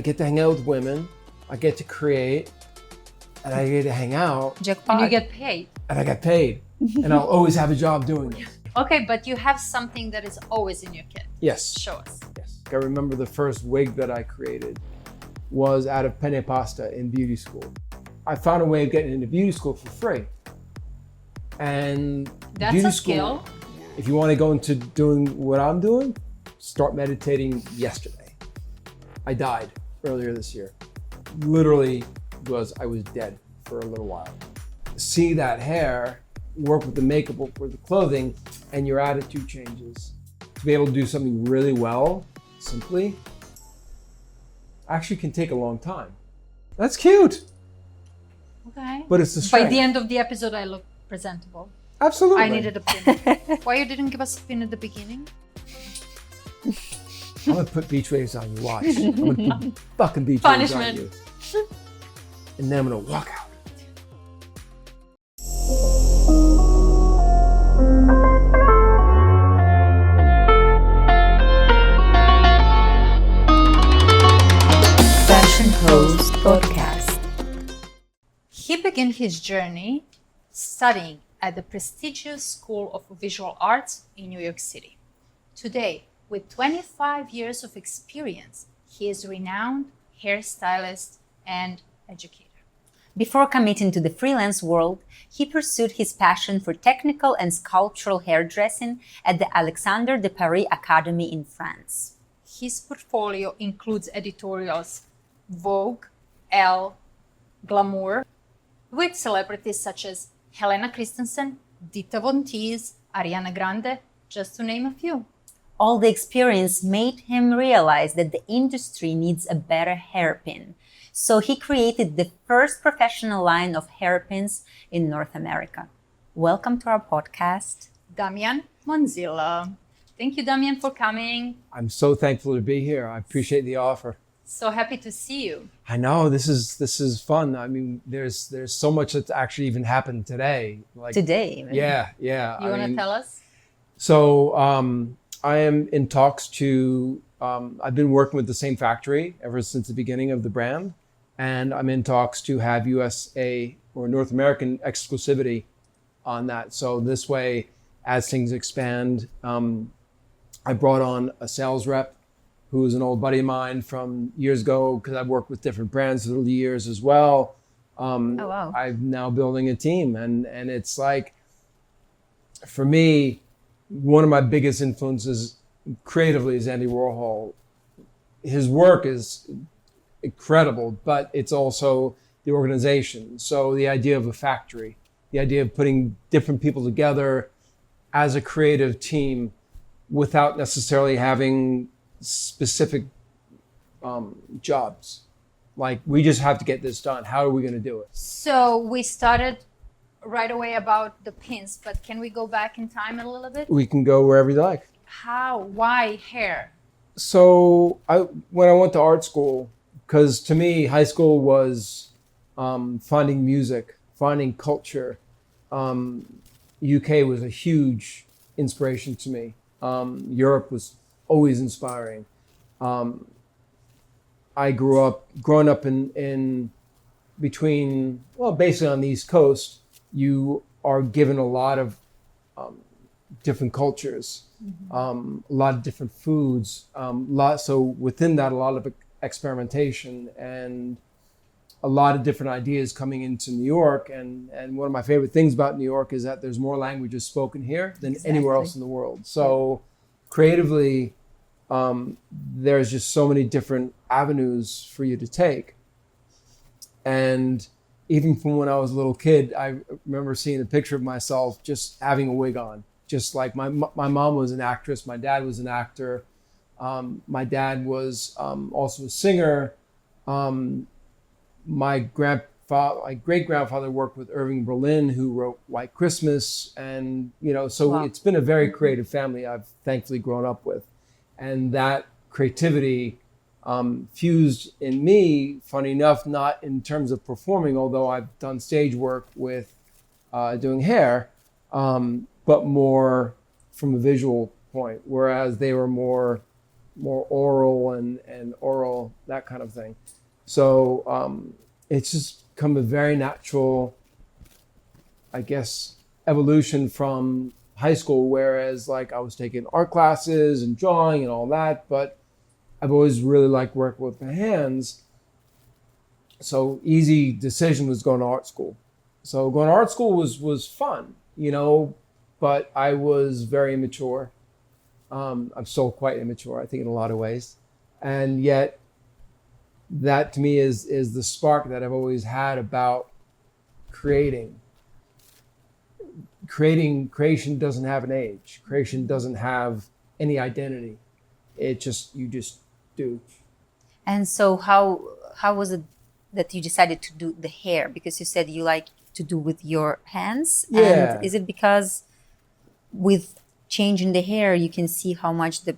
I get to hang out with women, I get to create, and I get to hang out. Jackpot. And you get paid. And I get paid. And I'll always have a job doing this. Okay, but you have something that is always in your kit. Yes. Show us. Yes. I remember the first wig that I created was out of penne pasta in beauty school. I found a way of getting into beauty school for free. And that's beauty a school, skill. If you want to go into doing what I'm doing, start meditating yesterday. I died earlier this year. Literally I was dead for a little while. See that hair, work with the makeup, work with the clothing, and your attitude changes. To be able to do something really well, simply, actually can take a long time. That's cute. Okay. But it's the strength. By the end of the episode, I look presentable. Absolutely. I needed a pin. Why you didn't give us a pin at the beginning? I'm gonna put beach waves on you, watch. I'm gonna put fucking beach waves on you. And then I'm gonna walk out. Fashion Host Podcast. He began his journey studying at the prestigious School of Visual Arts in New York City. Today, with 25 years of experience, he is a renowned hairstylist and educator. Before committing to the freelance world, he pursued his passion for technical and sculptural hairdressing at the Alexandre de Paris Academy in France. His portfolio includes editorials Vogue, Elle, Glamour, with celebrities such as Helena Christensen, Dita Von Teese, Ariana Grande, just to name a few. All the experience made him realize that the industry needs a better hairpin. So he created the first professional line of hairpins in North America. Welcome to our podcast, Damian Monzillo. Thank you, Damian, for coming. I'm so thankful to be here. I appreciate the offer. So happy to see you. I know, this is fun. I mean, there's so much that's actually even happened today. Like today. Even. Yeah. You want to tell us? So I am in talks to, I've been working with the same factory ever since the beginning of the brand. And I'm in talks to have USA or North American exclusivity on that. So this way, as things expand, I brought on a sales rep who is an old buddy of mine from years ago, because I've worked with different brands through the years as well. Wow. I'm now building a team, and it's like, for me, one of my biggest influences creatively is Andy Warhol. His work is incredible, but it's also the organization. So the idea of a factory, the idea of putting different people together as a creative team without necessarily having specific jobs. Like, we just have to get this done. How are we going to do it? So we started right away about the pins, but can we go back in time a little bit? We can go wherever you like. How? Why hair? So when I went to art school, because to me, high school was finding music, finding culture. UK was a huge inspiration to me. Europe was always inspiring. I growing up in between, well, basically on the East Coast, you are given a lot of different cultures, a lot of different foods, so within that, a lot of experimentation and a lot of different ideas coming into New York. And one of my favorite things about New York is that there's more languages spoken here than anywhere else in the world. So creatively, there's just so many different avenues for you to take. And even from when I was a little kid, I remember seeing a picture of myself just having a wig on. Just like my mom was an actress, my dad was an actor. My dad was also a singer. My great-grandfather worked with Irving Berlin, who wrote White Christmas. And, so It's been a very creative family I've thankfully grown up with. And that creativity fused in me, funny enough, not in terms of performing, although I've done stage work with doing hair, but more from a visual point, whereas they were more more oral and oral, that kind of thing. So it's just come a very natural, I guess, evolution from high school, whereas like I was taking art classes and drawing and all that, but I've always really liked working with my hands. So easy decision was going to art school. So going to art school was fun, you know, but I was very immature. I'm still quite immature, I think, in a lot of ways. And yet that to me is the spark that I've always had about creating. Creation doesn't have an age. Creation doesn't have any identity. You just do. And so how was it that you decided to do the hair? Because you said you like to do with your hands. Yeah. And is it because with changing the hair, you can see how much the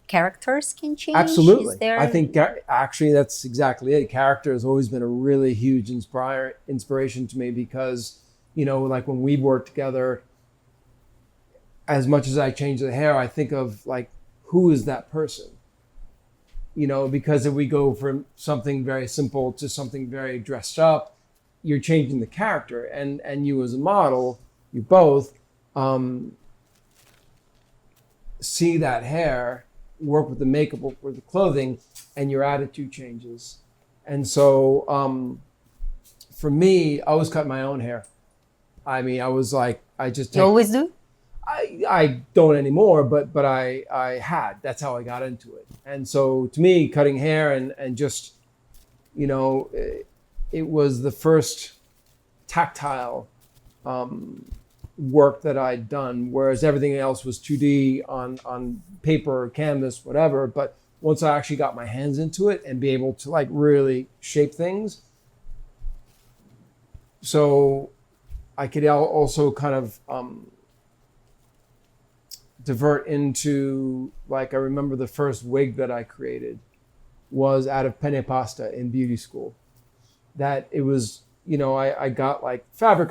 characters can change? Absolutely. Is there... I think actually that's exactly it. Character has always been a really huge inspiration to me because, you know, like when we work together, as much as I change the hair, I think of like, who is that person? You know, because if we go from something very simple to something very dressed up, you're changing the character. And you as a model, you both see that hair, work with the makeup, work with the clothing, and your attitude changes. And so for me, I always cut my own hair. I mean, I was like, You always do? I don't anymore, but I had. That's how I got into it. And so to me, cutting hair and just, you know, it was the first tactile work that I'd done, whereas everything else was 2D on paper or canvas, whatever. But once I actually got my hands into it and be able to like really shape things, so I could also kind of divert into, like, I remember the first wig that I created was out of penne pasta in beauty school. That it was, you know, I got like fabric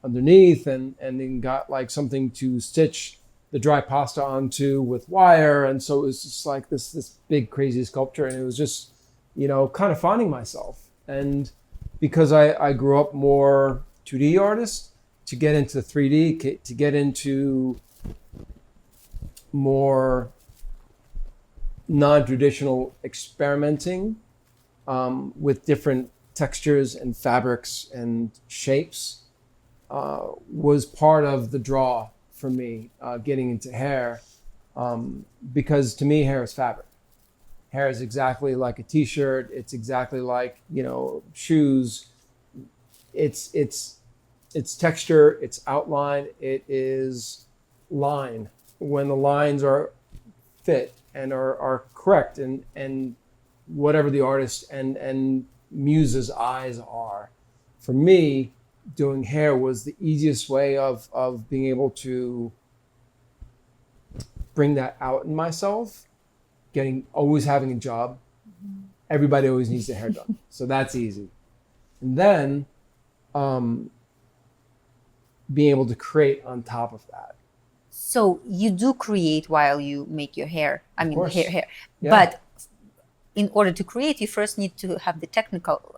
underneath and then got like something to stitch the dry pasta onto with wire. And so it was just like this big crazy sculpture. And it was just, you know, kind of finding myself. And because I grew up more 2D artist, to get into 3D, to get into more non-traditional experimenting with different textures and fabrics and shapes was part of the draw for me getting into hair, because to me hair is fabric. Hair is exactly like a t-shirt. It's exactly like, you know, shoes. It's texture, it's outline, it is line. When the lines are fit and are correct and whatever the artist and muse's eyes are. For me, doing hair was the easiest way of being able to bring that out in myself, always having a job. Everybody always needs their hair done. So that's easy. And then being able to create on top of that. So you do create while you make your hair. I mean, hair. Yeah. But in order to create, you first need to have the technical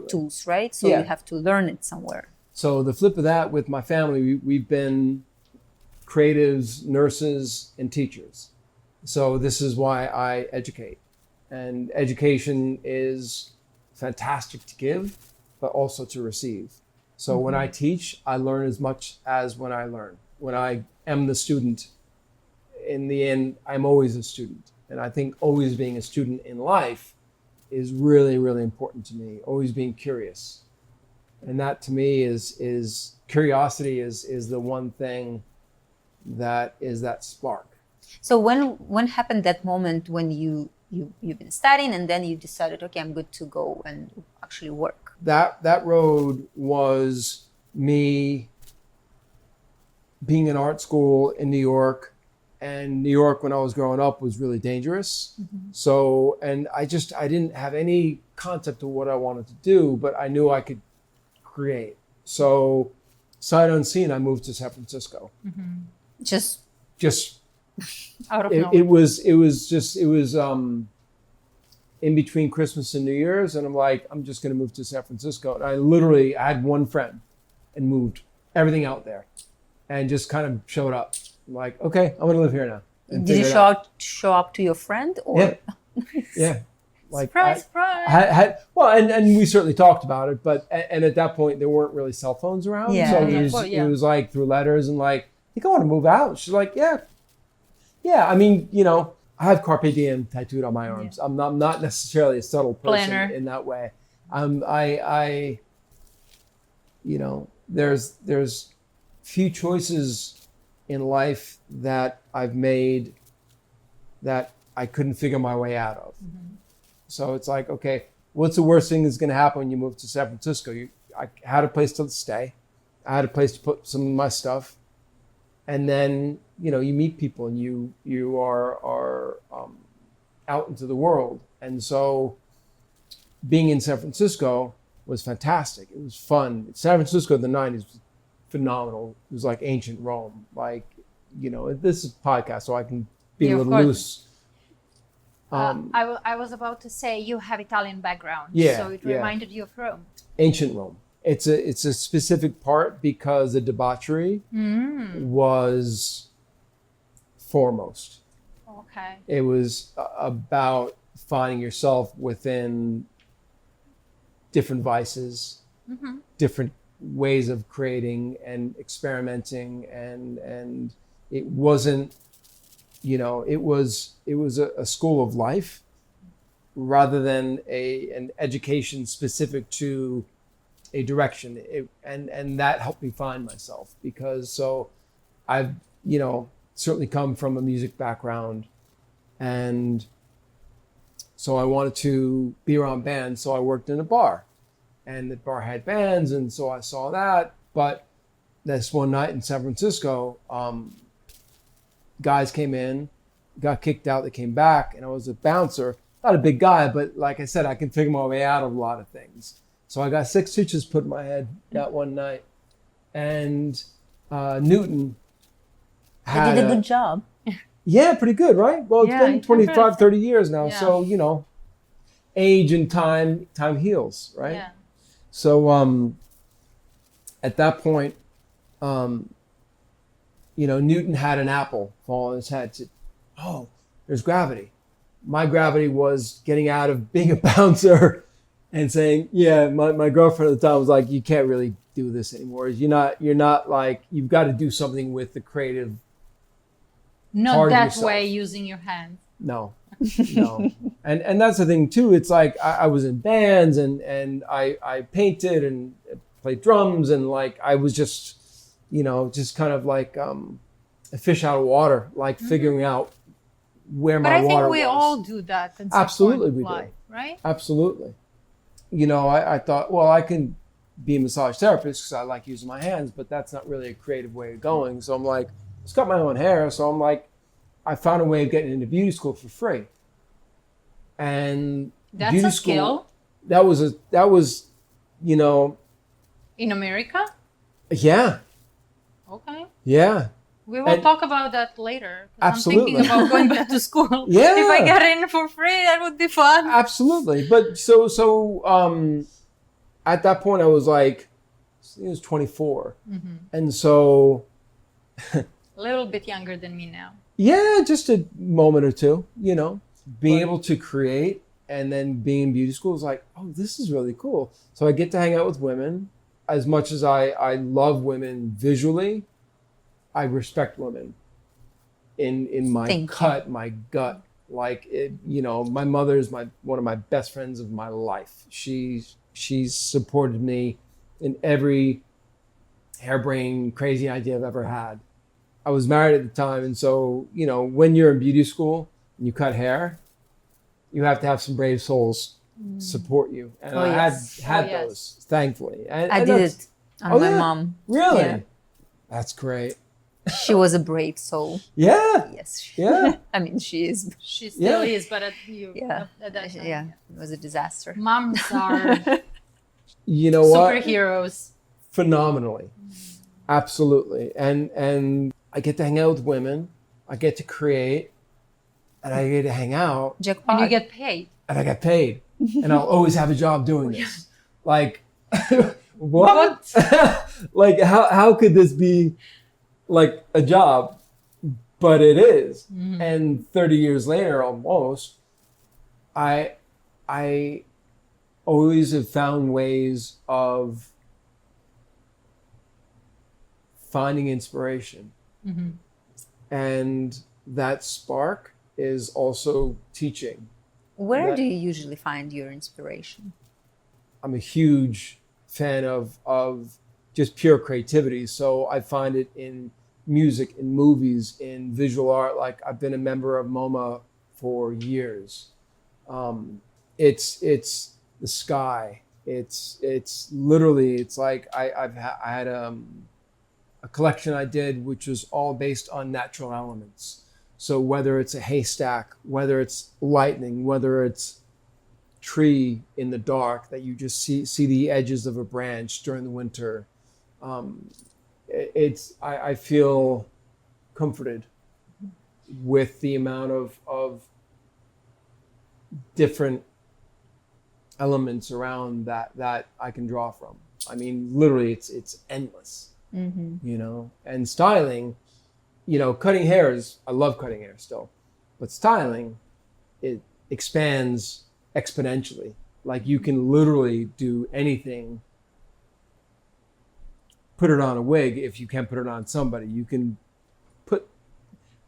tools, right? So you have to learn it somewhere. So the flip of that with my family, we've been creatives, nurses, and teachers. So this is why I educate. And education is fantastic to give, but also to receive. So when I teach, I learn as much as when I learn. When I am the student, in the end, I'm always a student. And I think always being a student in life is really, really important to me. Always being curious. And that to me is curiosity is the one thing that is that spark. So when happened that moment when you've been studying and then you decided, okay, I'm good to go and actually work? That road was me being in art school in New York. And New York, when I was growing up, was really dangerous. Mm-hmm. So, and I didn't have any concept of what I wanted to do, but I knew I could create. So, sight unseen, I moved to San Francisco. Mm-hmm. Just Out of it nowhere. was in between Christmas and New Year's, and I'm like, I'm just going to move to San Francisco. And I had one friend and moved everything out there and just kind of showed up. I'm like, okay, I'm going to live here now. And Did you figure it out. show up to your friend? Or? Yeah. Yeah. Like Surprise, surprise. and we certainly talked about it, but and at that point there weren't really cell phones around, Yeah. so Yeah. it was like through letters and like, I think I want to move out. She's like, yeah. I mean, I have Carpe Diem tattooed on my arms. I'm not necessarily a subtle person Planner. in that way. There's few choices in life that I've made that I couldn't figure my way out of. Mm-hmm. So it's like, okay, what's the worst thing that's going to happen when you move to San Francisco? I had a place to stay. I had a place to put some of my stuff. And then, you meet people and you are out into the world. And so being in San Francisco was fantastic. It was fun. San Francisco in the 90s was phenomenal. It was like ancient Rome. Like, this is a podcast, so I can be a Yeah, of little course. loose. I was about to say you have Italian background, Yeah, so it yeah. reminded you of Rome. Ancient Rome. It's a specific part because the debauchery was foremost. Okay. It was about finding yourself within different vices, different ways of creating and experimenting, and it wasn't, it was a school of life rather than an education specific to a direction. And that helped me find myself, because so I've certainly come from a music background, and so I wanted to be around bands, so I worked in a bar, and the bar had bands, and so I saw that. But this one night in San Francisco, guys came in, got kicked out, they came back, and I was a bouncer, not a big guy, but like I said, I can figure my way out of a lot of things. So I got 6 stitches put in my head that one night, and Newton I did a good job. Yeah, pretty good, right? Well, it's Yeah, been 25, 30 years now. Yeah. So, age and time heals, right? Yeah. So at that point, Newton had an apple fall on his head. Said, oh, there's gravity. My gravity was getting out of being a bouncer and saying, yeah, my girlfriend at the time was like, you can't really do this anymore. You're not like, you've got to do something with the creative. Not Part of that yourself. way, using your hands. No. And that's the thing too. It's like I was in bands and I painted and played drums, and like I was just kind of like a fish out of water, like figuring out where But my I think water we was. all do that. At some Absolutely point we in do. life, right? Absolutely. I thought, well, I can be a massage therapist because I like using my hands, but that's not really a creative way of going. So I'm like, let's cut my own hair. So I'm like, I found a way of getting into beauty school for free. And That's beauty a school, skill. that was, In America? yeah, Okay. yeah. We will And- talk about that later. 'Cause Absolutely. I'm thinking about going back to school. Yeah. If I get in for free, that would be fun. Absolutely. But so at that point I was like, I was 24. And so, A little bit younger than me now. yeah, just a moment or two, being able to create and then being in beauty school is like, oh, this is really cool. So I get to hang out with women. As much as I love women visually, I respect women in my Thank you. cut, my gut. Like, my mother's one of my best friends of my life. She's supported me in every harebrained, crazy idea I've ever had. I was married at the time, and so, when you're in beauty school and you cut hair, you have to have some brave souls support you. And Oh, I yes. had Oh, yes. those, thankfully. And, I and did that's- it on Oh, my yeah? mom. Really? Yeah. That's great. She was a brave soul. Yeah. Yes. Yeah. I mean, she is. She still Yeah. is, but at that time. Yeah. It was a disaster. Moms are You know what? superheroes. Phenomenally. Absolutely. And I get to hang out with women, I get to create, and I get to hang out, Jackpot. And you get paid. and I get paid, and I'll always have a job doing this. Like, what? Like, how could this be like a job? But it is. Mm-hmm. And 30 years later, almost, I always have found ways of finding inspiration. Mm-hmm. And that spark is also teaching. Where do you usually find your inspiration? I'm a huge fan of just pure creativity. So I find it in music, in movies, in visual art. Like, I've been a member of MoMA for years. It's the sky. It's literally, it's like I had a collection I did, which was all based on natural elements. So whether it's a haystack, whether it's lightning, whether it's tree in the dark that you just see the edges of a branch during the winter, I feel comforted with the amount of different elements around that I can draw from. I mean, literally, it's endless. You know, and styling, you know, cutting hairs, I love cutting hair still, but styling, it expands exponentially. Like, you can literally do anything, put it on a wig if you can put it on somebody. You can put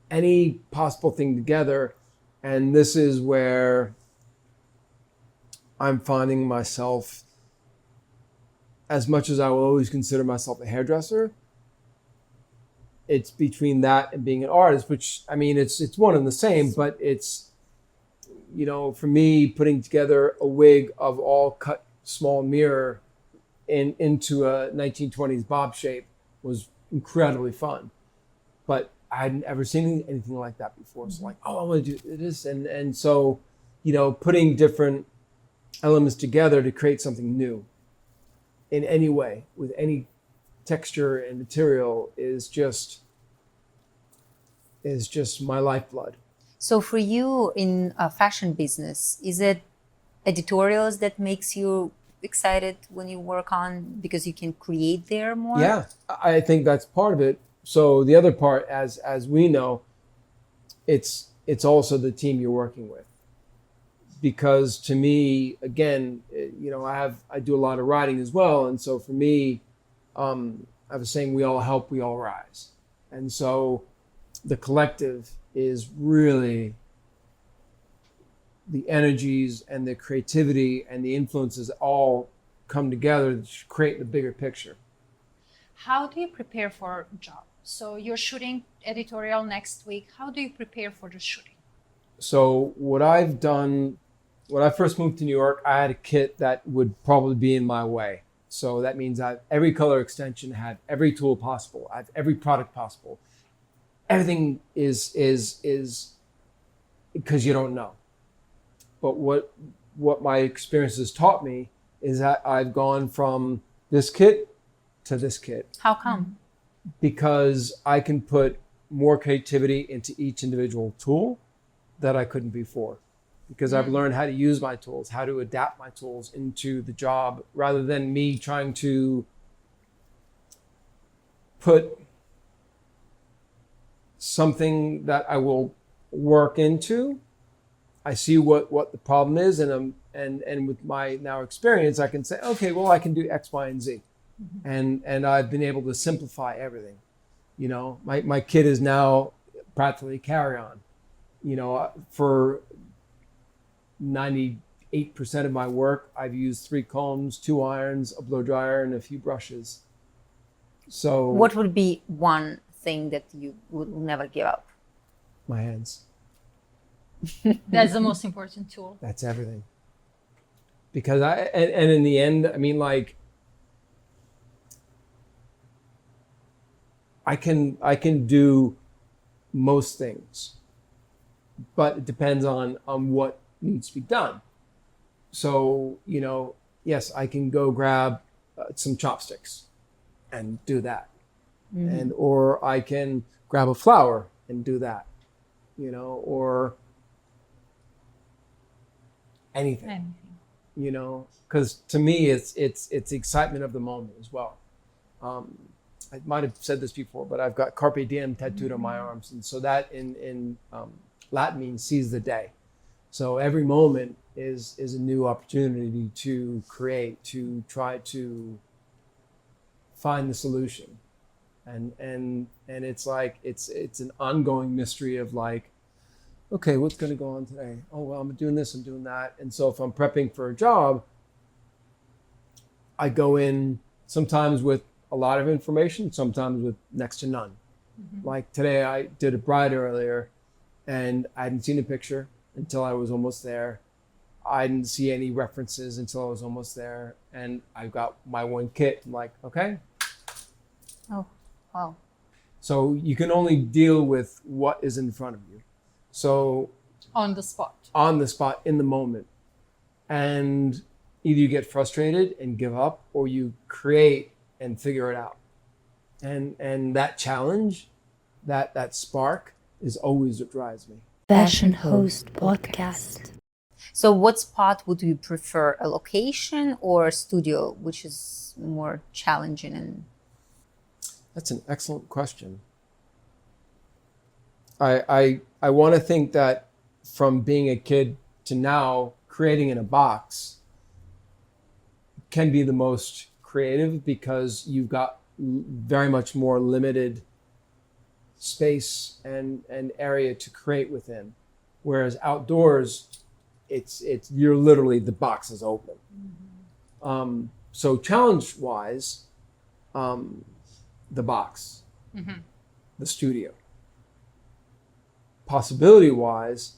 any possible thing together, and this is where I'm finding myself, as much as I will always consider myself a hairdresser, it's between that and being an artist, which, I mean, it's one and the same, but it's, you know, for me, putting together a wig of all cut small mirror into a 1920s bob shape was incredibly fun. But I hadn't ever seen anything like that before. So like, I want to do this. And so, you know, putting different elements together to create something new in any way, with any texture and material, is just my lifeblood. So for you in a fashion business, is it editorials that makes you excited when you work on, because you can create there more? Yeah, I think that's part of it. So the other part, as we know, it's also the team you're working with. Because to me, again, you know, I do a lot of writing as well, and so for me, I was saying, we all help, we all rise, and so the collective is really the energies and the creativity and the influences all come together to create the bigger picture. How do you prepare for a job? So you're shooting editorial next week. How do you prepare for the shooting? So what I've done, when I first moved to New York, I had a kit that would probably be in my way. So that means I have every color extension, I have every tool possible, I have every product possible. Everything is because you don't know. But what my experience has taught me is that I've gone from this kit to this kit. How come? Because I can put more creativity into each individual tool that I couldn't before. Because I've learned how to use my tools, how to adapt my tools into the job, rather than me trying to put something that I will work into. I see what the problem is, and with my now experience, I can say, okay, well, I can do X, Y, and Z. And I've been able to simplify everything. You know, my kit is now practically carry-on. You know, for 98% of my work, I've used 3 combs, 2 irons, a blow dryer, and a few brushes. So what would be one thing that you would never give up? My hands. That's the most important tool. That's everything. Because and in the end, I mean, like, I can do most things, but it depends on what needs to be done. So, you know, yes, I can go grab some chopsticks and do that. And or I can grab a flower and do that, you know, or anything. You know, because to me, it's the excitement of the moment as well. I might have said this before, but I've got Carpe Diem tattooed on my arms, and so that in Latin means seize the day. So every moment is a new opportunity to create, to try to find the solution, and it's like it's an ongoing mystery of like, okay, what's going to go on today? Oh, well, I'm doing this, I'm doing that. And so if I'm prepping for a job, I go in sometimes with a lot of information, sometimes with next to none. Like today, I did a bride earlier, and I hadn't seen a picture until I was almost there. I didn't see any references until I was almost there. And I got my one kit. I'm like, okay. Oh, wow. So you can only deal with what is in front of you. So On the spot, in the moment. And either you get frustrated and give up, or you create and figure it out. And that challenge, that spark is always what drives me. Fashion Host Podcast. So what spot would you prefer, a location or a studio, which is more challenging? And That's an excellent question. I want to think that from being a kid to now, creating in a box can be the most creative because you've got very much more limited space and area to create within. Whereas outdoors, it's you're literally, the box is open. So challenge-wise, the box, the studio. Possibility-wise,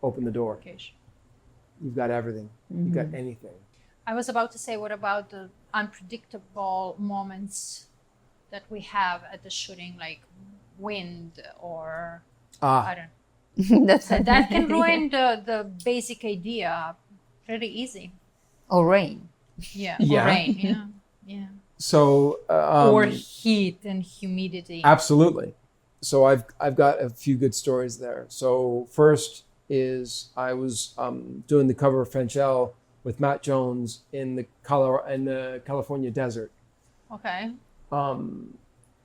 open the door. You've got everything. You've got anything. I was about to say, what about the unpredictable moments that we have at the shooting, like wind or I don't know. That can ruin the basic idea pretty easy. or rain. Yeah. Yeah. Or rain. Yeah. So Or heat and humidity. absolutely. So I've got a few good stories there. So first is I was doing the cover of French Elle with Matt Jones in the California desert. Okay.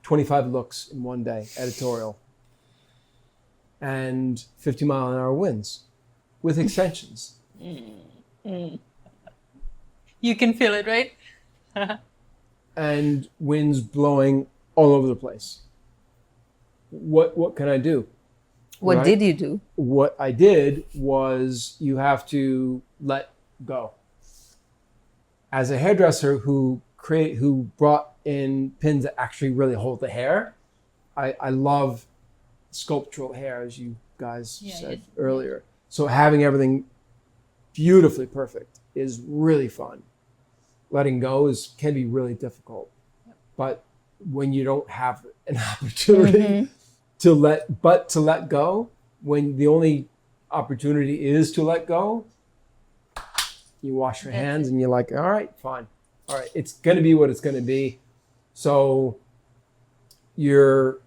25 looks in one day, editorial, and 50-mile-an-hour winds with extensions. You can feel it, right? And winds blowing all over the place. What can I do? What Right? did you do? What I did was you have to let go. As a hairdresser who brought in pins that actually really hold the hair, I love sculptural hair, as you guys said earlier. So having everything beautifully perfect is really fun. Letting go can be really difficult. But when you don't have an opportunity to let go, when the only opportunity is to let go, you wash your hands and you're like, all right, fine. All right, it's going to be what it's going to be. So you're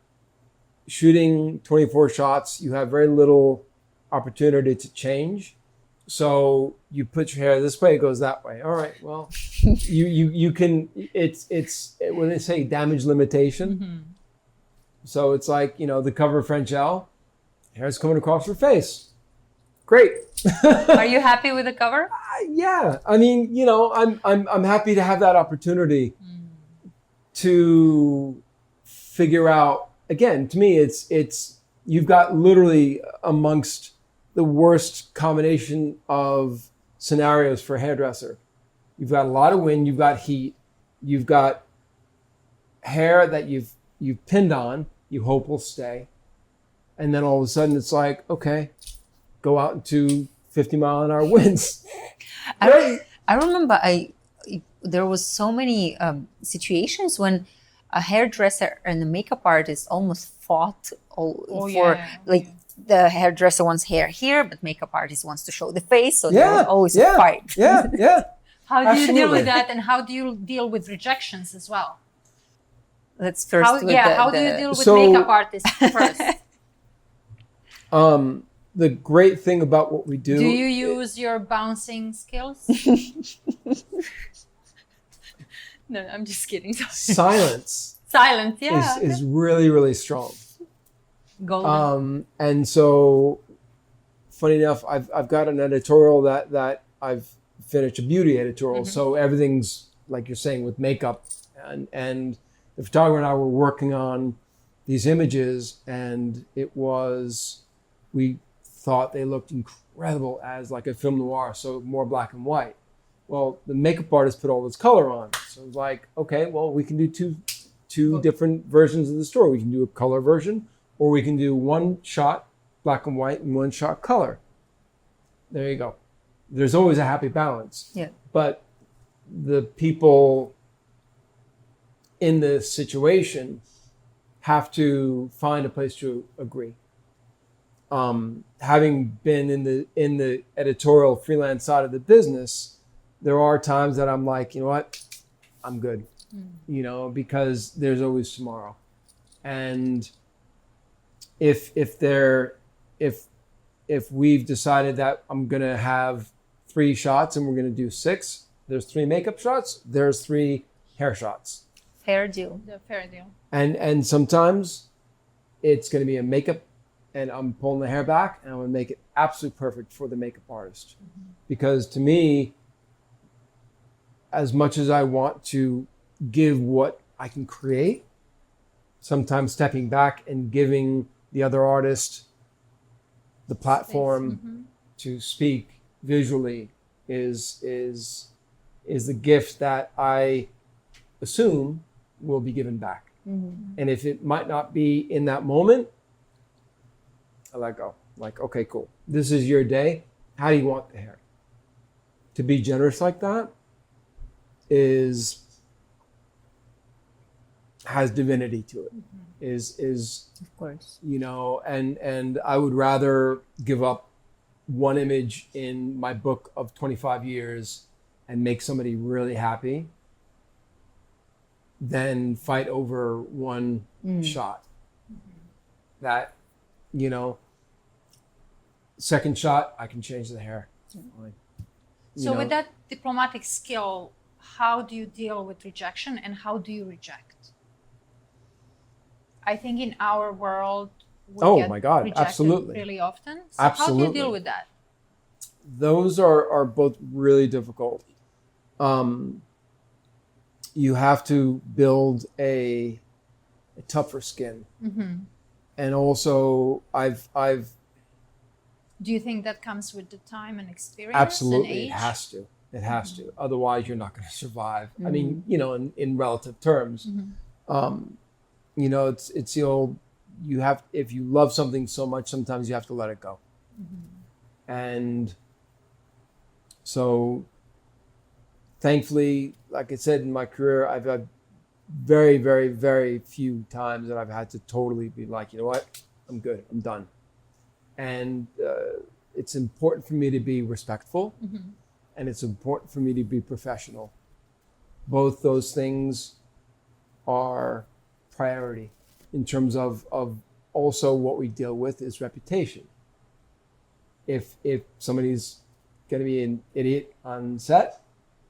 shooting 24 shots. You have very little opportunity to change. So you put your hair this way, it goes that way. All right, well, you can, it's when they say damage limitation. So it's like, the cover of French Elle, hair's coming across her face. Great. Are you happy with the cover? Yeah. I mean, I'm happy to have that opportunity to figure out, again, to me, it's you've got literally amongst the worst combination of scenarios for a hairdresser. You've got a lot of wind, you've got heat, you've got hair that you've pinned on, you hope will stay. And then all of a sudden it's like, okay, go out into 50-mile-an-hour winds. I remember there was so many situations when a hairdresser and a makeup artist almost fought the hairdresser wants hair here, but makeup artist wants to show the face, so there was always a fight. Yeah. How do you deal with that, and how do you deal with rejections as well? Let's first How do you deal with So- makeup artists first? The great thing about what we do. Do you use your bouncing skills? No, I'm just kidding. Silence Silence, yeah. is really, really strong. Golden. And so, funny enough, I've got an editorial that I've finished, a beauty editorial. So everything's like you're saying with makeup, and the photographer and I were working on these images, and we thought they looked incredible as like a film noir, so more black and white. Well, the makeup artist put all this color on, so it was like, okay, well, we can do two different versions of the story. We can do a color version, or we can do one shot black and white and one shot color. There you go. There's always a happy balance. Yeah. But the people in this situation have to find a place to agree. Having been in the editorial freelance side of the business, there are times that I'm like, you know what, I'm good, because there's always tomorrow. And if we've decided that I'm gonna have 3 shots and we're gonna do 6, there's 3 makeup shots, there's 3 hair shots. Fair deal. The fair deal. And sometimes it's gonna be a makeup and I'm pulling the hair back and I'm gonna make it absolutely perfect for the makeup artist. Because to me, as much as I want to give what I can create, sometimes stepping back and giving the other artist the platform to speak visually is the gift that I assume will be given back. And if it might not be in that moment, I let go. Like, okay, cool. This is your day. How do you want the hair? To be generous like that has divinity to it. Is Of course. and I would rather give up one image in my book of 25 years and make somebody really happy than fight over one shot. That, second shot, I can change the hair. Fine. So with that diplomatic skill, how do you deal with rejection and how do you reject? I think in our world, we get my God, rejected absolutely. really often. So Absolutely. how do you deal with that? Those are both really difficult. You have to build a tougher skin. And also I've Do you think that comes with the time and experience absolutely and age? it has to. Otherwise you're not going to survive. I mean, in relative terms. It's the old, if you love something so much, sometimes you have to let it go. And so thankfully, like I said, in my career, I've had very, very, very few times that I've had to totally be like, you know what, I'm good, I'm done. And it's important for me to be respectful, and it's important for me to be professional. Both those things are priority in terms of also what we deal with is reputation. If somebody's going to be an idiot on set,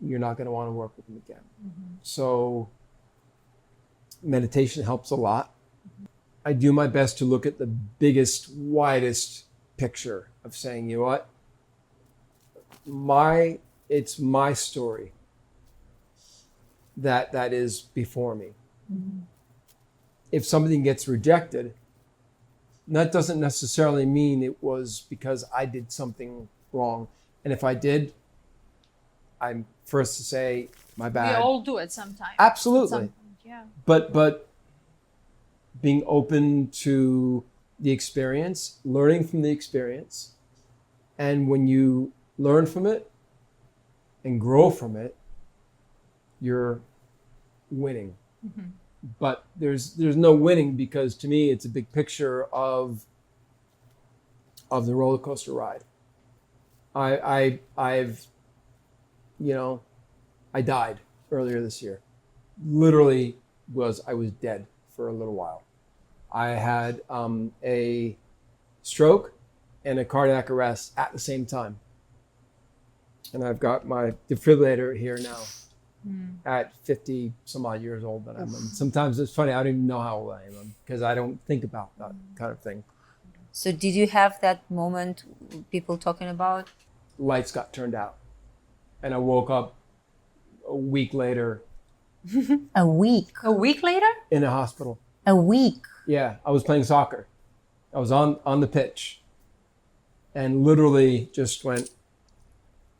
you're not going to want to work with them again. So meditation helps a lot. I do my best to look at the biggest, widest picture of saying, you know what, it's my story that is before me. If something gets rejected, that doesn't necessarily mean it was because I did something wrong. And if I did, I'm first to say my bad. We all do it sometimes. Absolutely. At some point, yeah. But being open to the experience, learning from the experience, and when you learn from it and grow from it, you're winning. But there's no winning, because to me it's a big picture of the roller coaster ride. I died earlier this year. Literally I was dead for a little while. I had a stroke and a cardiac arrest at the same time. And I've got my defibrillator here now at 50 some odd years old that I'm in. Sometimes it's funny, I don't even know how old I am because I don't think about that kind of thing. So did you have that moment people talking about? Lights got turned out. And I woke up a week later. A week? A week later? In a hospital. A week? Yeah, I was playing soccer. I was on the pitch and literally just went,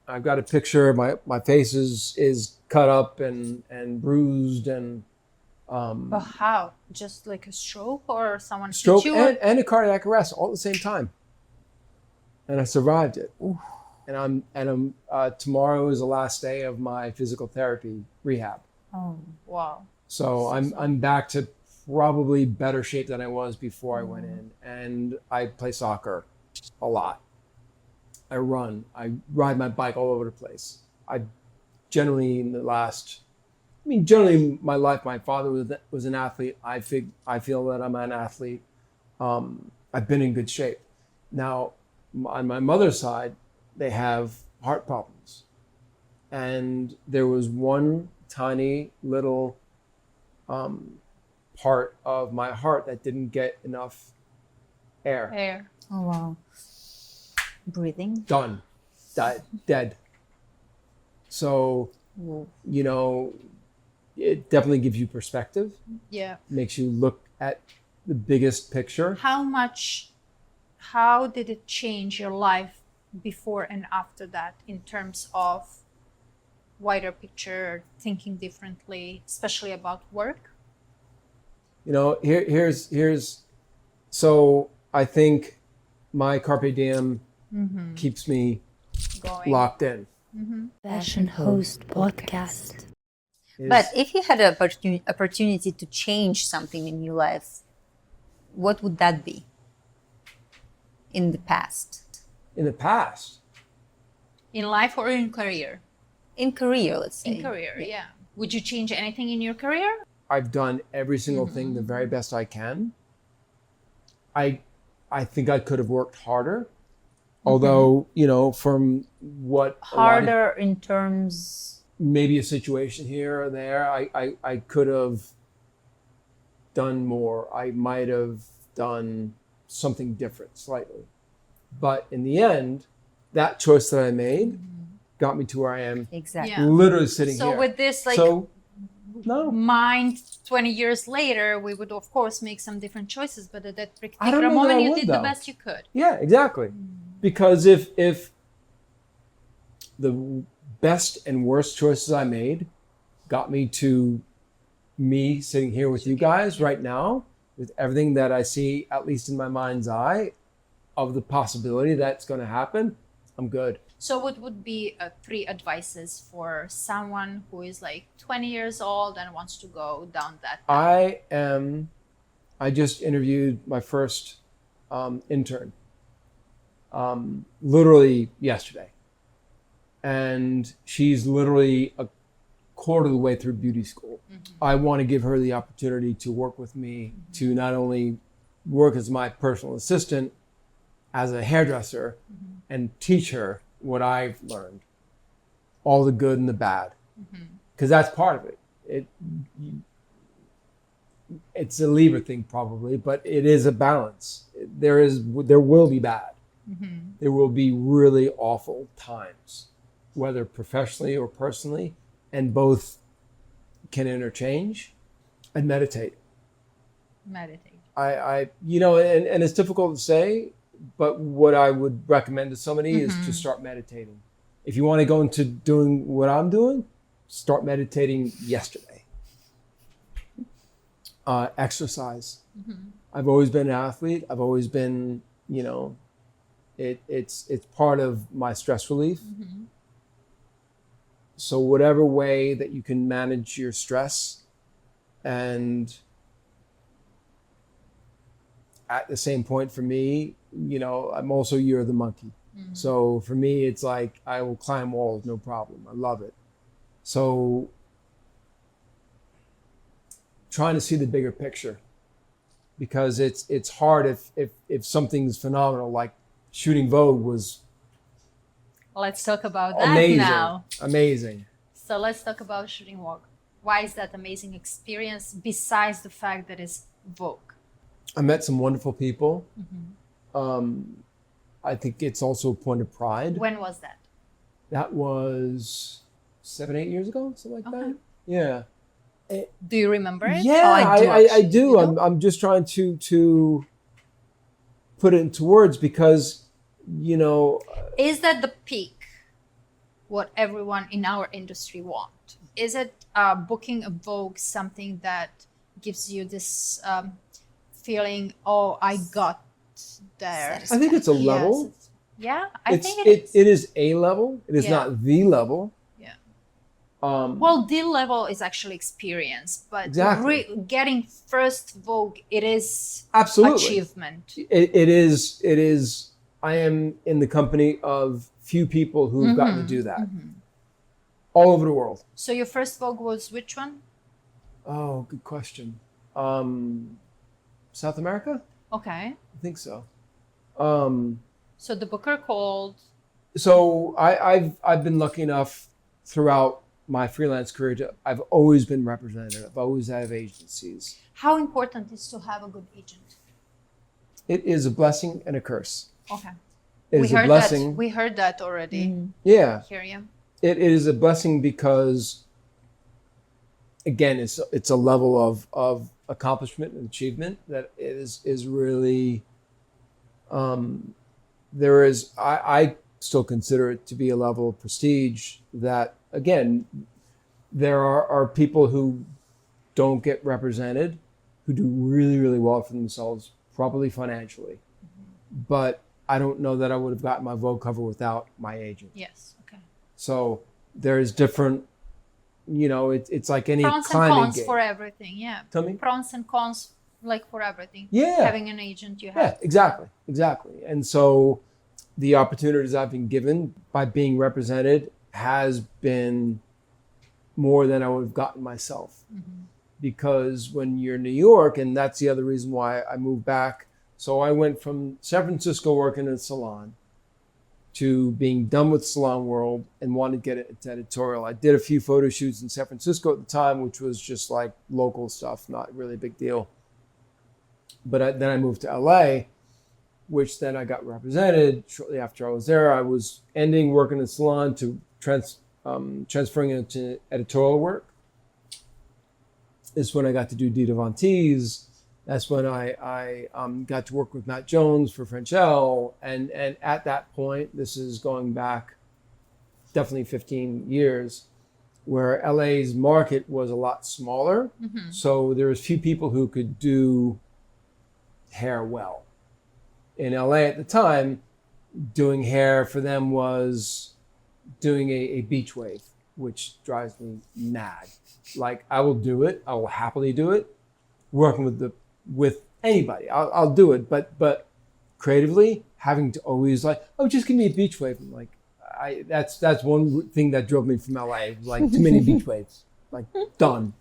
I've got a picture, my face is cut up and bruised and But how? Just like a stroke or someone stroke hit you? and a cardiac arrest all at the same time. And I survived it. Oof. And I'm tomorrow is the last day of my physical therapy rehab. Oh. Wow. So I'm back to probably better shape than I was before I went in. And I play soccer a lot. I run. I ride my bike all over the place. I generally in my life, my father was an athlete. I feel that I'm an athlete. I've been in good shape. Now, on my mother's side, they have heart problems. And there was one tiny little part of my heart that didn't get enough air. Air. Oh, wow. Breathing? Done. Died. Dead. So, Whoa. you know, it definitely gives you perspective, Yeah. makes you look at the biggest picture. How did it change your life before and after that in terms of wider picture, thinking differently, especially about work? You know, here's so I think my Carpe Diem keeps me Going. locked in. Fashion Host Podcast. But if you had an opportunity to change something in your life, what would that be in the past? In the past, In life or in career? In career, let's say. In career, yeah. Would you change anything in your career? I've done every single thing the very best I can. I think I could have worked harder. Although, you know, from what Harder in terms... maybe a situation here or there, I could have done more. I might have done something different slightly. But in the end, that choice that I made got me to where I am. Exactly. Yeah. Literally sitting So here. with this, like, So, no. mind 20 years later, we would of course make some different choices, but at that I don't particular know that moment I you would, did though. the best you could. Yeah, exactly. Because if the best and worst choices I made got me to me sitting here with you guys right now, with everything that I see, at least in my mind's eye, of the possibility that's going to happen, I'm good. So what would be 3 advices for someone who is like 20 years old and wants to go down that path? I just interviewed my first intern literally yesterday. And she's literally a quarter of the way through beauty school. I want to give her the opportunity to work with me, to not only work as my personal assistant, as a hairdresser, and teach her what I've learned, all the good and the bad, because that's part of it. It's a Libra thing probably, but it is a balance. There will be bad. There will be really awful times, whether professionally or personally, and both can interchange. And meditate. Meditate. I you know, and it's difficult to say, but what I would recommend to somebody is to start meditating. If you want to go into doing what I'm doing, start meditating yesterday. Exercise. I've always been an athlete. I've always been, you know, it's part of my stress relief. So whatever way that you can manage your stress, and at the same point for me, you know, I'm also Year of the Monkey. So for me, it's like I will climb walls, no problem. I love it. So trying to see the bigger picture, because it's hard if something's phenomenal, like shooting Vogue was Let's talk about that amazing. now. Amazing. So let's talk about shooting Vogue. Why is that amazing experience besides the fact that it's Vogue? I met some wonderful people. Mm-hmm. I think it's also a point of pride. When was that? That was 7-8 years ago, something like that. Yeah. Do you remember it? Yeah, Oh, I do. I actually. do. You do? I'm just trying to put it into words because, you know, Is that the peak? What everyone in our industry want? Is it booking a Vogue something that gives you this feeling? Oh, I got there. I think it's a level. Yes, yeah, I It's, think it is. it is a level. It is Yeah. not the level. Yeah. Um, Well, the level is actually experience, but Exactly. getting first Vogue, it is absolutely. achievement. It is. It is. I am in the company of few people who've gotten to do that all over the world. So your first Vogue was which one? Oh, good question. South America? Okay. I think so. So the booker called. So I've been lucky enough throughout my freelance career to I've always been represented. I've always had agencies. How important is to have a good agent? It is a blessing and a curse. Okay. It We is a heard blessing. that. We heard that already. Yeah. Hear you. It is a blessing because again it's a level of accomplishment and achievement that is really there is I still consider it to be a level of prestige that again there are people who don't get represented who do really, really well for themselves, probably financially. But I don't know that I would have gotten my Vogue cover without my agent. Yes. Okay. So there's different, you know, it's like any Pros and climbing cons game. for everything. Yeah. Tell me? Pros and cons, like for everything. Yeah. Having an agent, you Yeah, have. exactly. And so the opportunities I've been given by being represented has been more than I would have gotten myself. Because when you're in New York, and that's the other reason why I moved back. So I went from San Francisco working in a salon to being done with salon world and wanted to get into editorial. I did a few photo shoots in San Francisco at the time, which was just like local stuff, not really a big deal. But then I moved to LA, which then I got represented. Shortly after I was there, I was ending working in the salon to transferring into editorial work. This is when I got to do Dita Von Teese. That's when I got to work with Matt Jones for French Elle. And at that point, this is going back definitely 15 years, where LA's market was a lot smaller. So there was few people who could do hair well. In LA at the time, doing hair for them was doing a beach wave, which drives me mad. Like, I will do it. I will happily do it. Working with anybody, I'll do it. But creatively, having to always like, oh, just give me a beach wave. I'm like, that's one thing that drove me from LA. Like, too many beach waves. Like, done.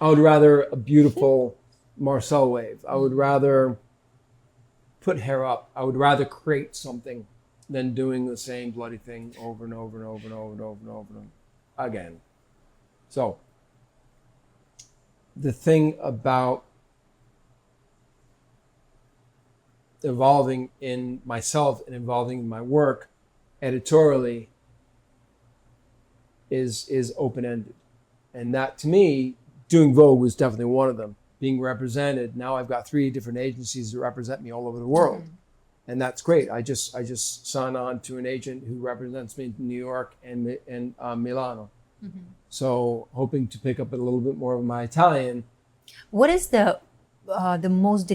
I would rather a beautiful Marcel wave. I would rather put hair up. I would rather create something than doing the same bloody thing over and over and over and over and over and over and over again. So the thing about evolving in myself and evolving in my work editorially is open-ended. And that, to me, doing Vogue was definitely one of them. Being represented. Now I've got 3 different agencies that represent me all over the world. And that's great. I just signed on to an agent who represents me in New York and Milano. So hoping to pick up a little bit more of my Italian. What is the most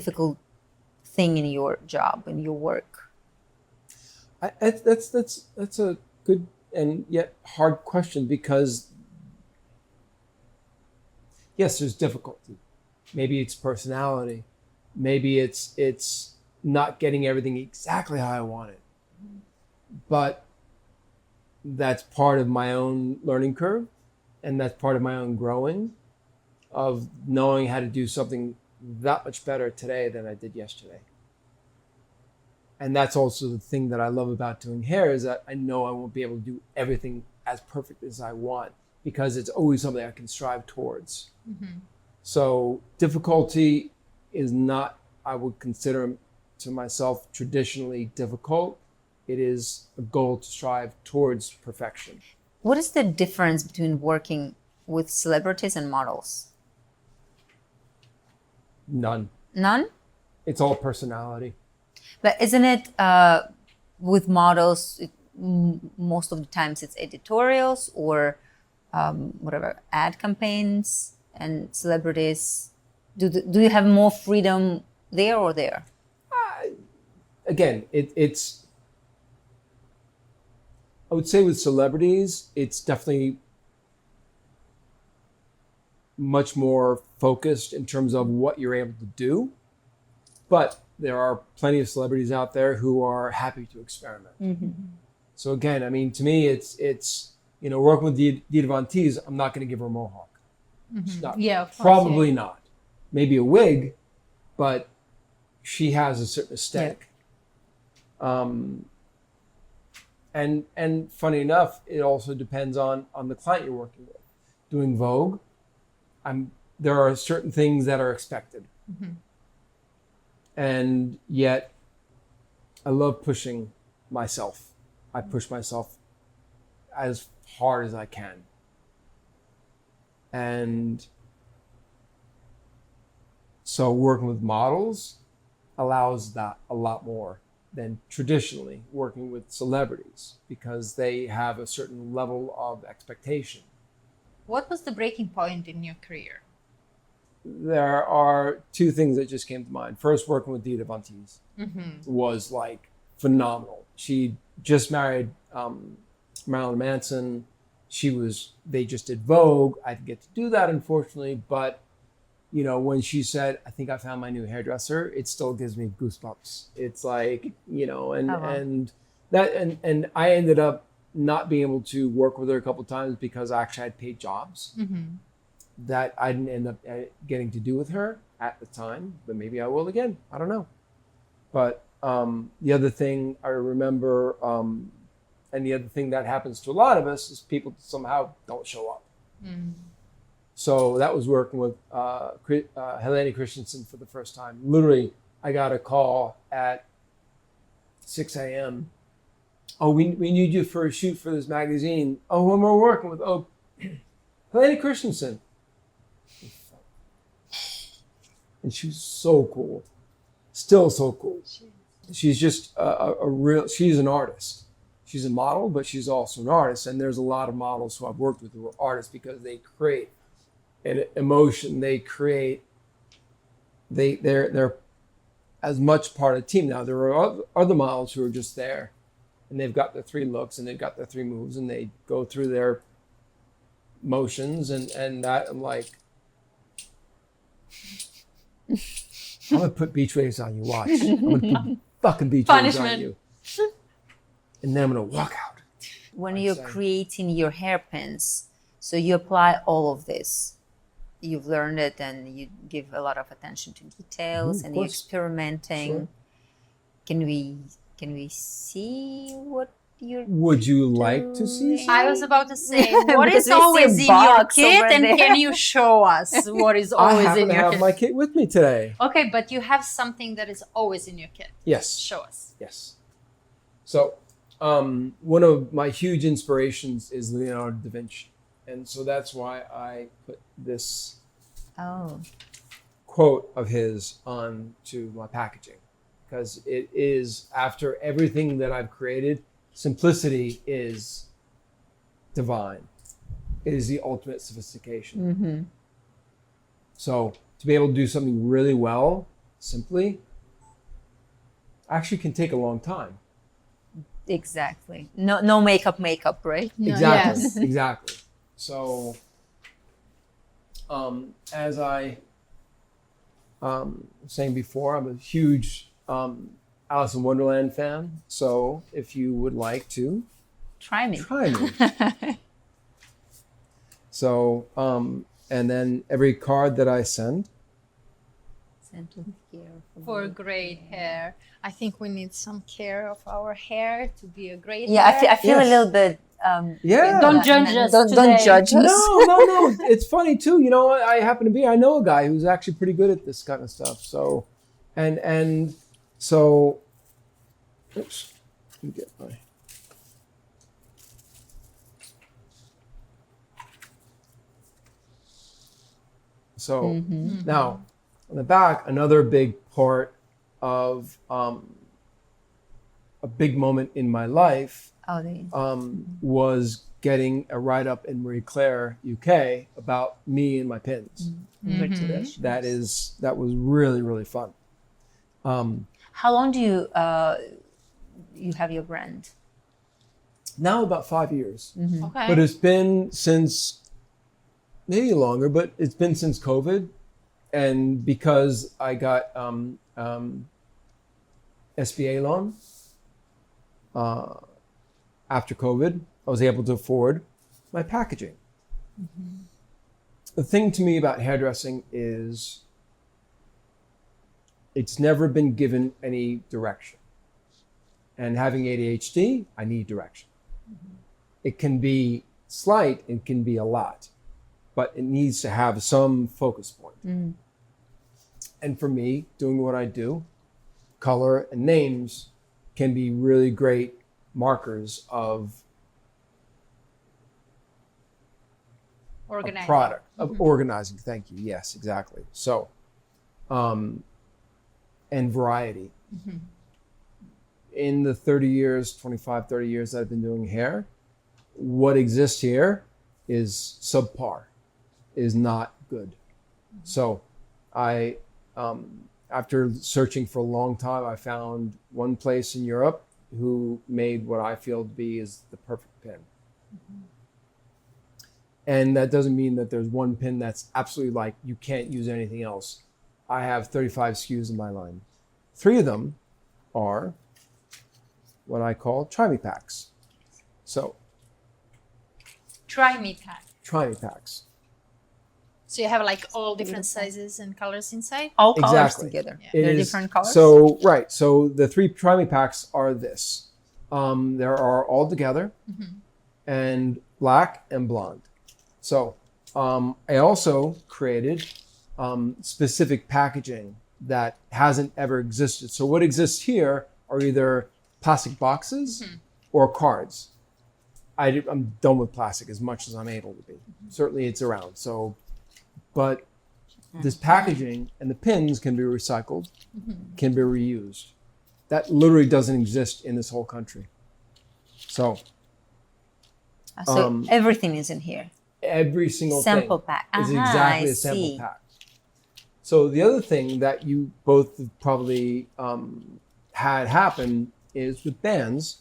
thing in your job, in your work? That's a good and yet hard question, because yes, there's difficulty. Maybe it's personality. Maybe it's not getting everything exactly how I want it. But that's part of my own learning curve, and that's part of my own growing, of knowing how to do something that much better today than I did yesterday. And that's also the thing that I love about doing hair, is that I know I won't be able to do everything as perfect as I want, because it's always something I can strive towards. So difficulty is not, I would consider to myself, traditionally difficult. It is a goal to strive towards perfection. What is the difference between working with celebrities and models? None. None? It's all personality. But isn't it with models, most of the times it's editorials or whatever, ad campaigns, and celebrities? Do you have more freedom there or there? Again, it's, I would say with celebrities, it's definitely much more focused in terms of what you're able to do. But there are plenty of celebrities out there who are happy to experiment. So again, I mean, to me, it's you know, working with Dita Von Teese, I'm not going to give her a mohawk. She's not, Yeah, of course, probably not. Maybe a wig, but she has a certain aesthetic. And funny enough, it also depends on the client you're working with. Doing Vogue, there are certain things that are expected. And yet, I love pushing myself. I push myself as hard as I can. And so working with models allows that a lot more than traditionally working with celebrities, because they have a certain level of expectation. What was the breaking point in your career? There are two things that just came to mind. First, working with Dita Von Teese was like phenomenal. She just married Marilyn Manson. They just did Vogue. I didn't get to do that, unfortunately, but you know, when she said, "I think I found my new hairdresser," it still gives me goosebumps. It's like, you know, and I ended up not being able to work with her a couple of times because I actually had paid jobs that I didn't end up getting to do with her at the time, but maybe I will again. I don't know. But the other thing I remember, and the other thing that happens to a lot of us, is people somehow don't show up. So that was working with Helena Christensen for the first time. Literally, I got a call at 6 a.m. Oh, we need you for a shoot for this magazine. Oh, who am I working with? Oh, Helena Christensen. And she was so cool. Still so cool. She's just she's an artist. She's a model, but she's also an artist. And there's a lot of models who I've worked with who are artists, because they create an emotion. They create, they're as much part of the team. Now, there are other models who are just there, and they've got their 3 looks and they've got their 3 moves, and they go through their motions and that. I'm like, I'm gonna put beach waves on you. Watch. I'm gonna put fucking beach waves on you, and then I'm gonna walk out. When you're creating your hairpins, so you apply all of this. You've learned it, and you give a lot of attention to details, and you're experimenting. Sure. Can we see what you're? Would you like to see some? I was about to say, what Because is we see a always in your box kit, over and there. can you show us what is always I happen in to your have kit? my kit with me today. Okay, but you have something that is always in your kit. Yes. Show us. Yes. So one of my huge inspirations is Leonardo da Vinci. And so that's why I put this quote of his onto my packaging, because it is, after everything that I've created, simplicity is divine. It is the ultimate sophistication. So to be able to do something really well, simply, actually can take a long time. Exactly. No makeup, right? No, Exactly. yes. Exactly. So, as I was saying before, I'm a huge Alice in Wonderland fan. So, if you would like to Try me. So, and then every card that I send, dental care For great hair. I think we need some care of our hair to be a great Yeah, hair. I feel a Yes. little bit. Yeah. Don't judge us Don't today. judge us. No. It's funny too. You know, I happen to be. I know a guy who's actually pretty good at this kind of stuff. So, and so, oops. Let me get my. So now, on the back, another big part of a big moment in my life Oh, they, was getting a write-up in Marie Claire UK about me and my pins. congratulations. That was really, really fun. How long do you have your brand? Now about 5 years, Okay. but it's been since, maybe longer, but it's been since COVID. And because I got SBA loan after COVID, I was able to afford my packaging. The thing to me about hairdressing is it's never been given any direction. And having ADHD, I need direction. It can be slight, it can be a lot, but it needs to have some focus point. And for me, doing what I do, color and names can be really great markers of a Organizing. product, of organizing. Thank you. Yes, exactly. So, and variety. In the 30 years, 25, 30 years that I've been doing hair, what exists here is subpar, is not good. So I, after searching for a long time, I found one place in Europe who made what I feel to be is the perfect pin. And that doesn't mean that there's one pin that's absolutely like, you can't use anything else. I have 35 SKUs in my line. 3 of them are what I call try me packs. So Try me pack. try me packs. So you have like all different sizes and colors inside? All colors Exactly. together. Yeah. They're It is- different colors. So, right. So the 3 try me packs are this. There are all together and black and blonde. So I also created specific packaging that hasn't ever existed. So what exists here are either plastic boxes or cards. I'm done with plastic as much as I'm able to be. Certainly it's around. So, but this packaging and the pins can be recycled, can be reused. That literally doesn't exist in this whole country. So So everything is in here. every single Sample thing pack. is Aha, exactly I a sample see. pack. So the other thing that you both have probably had happen is with bands.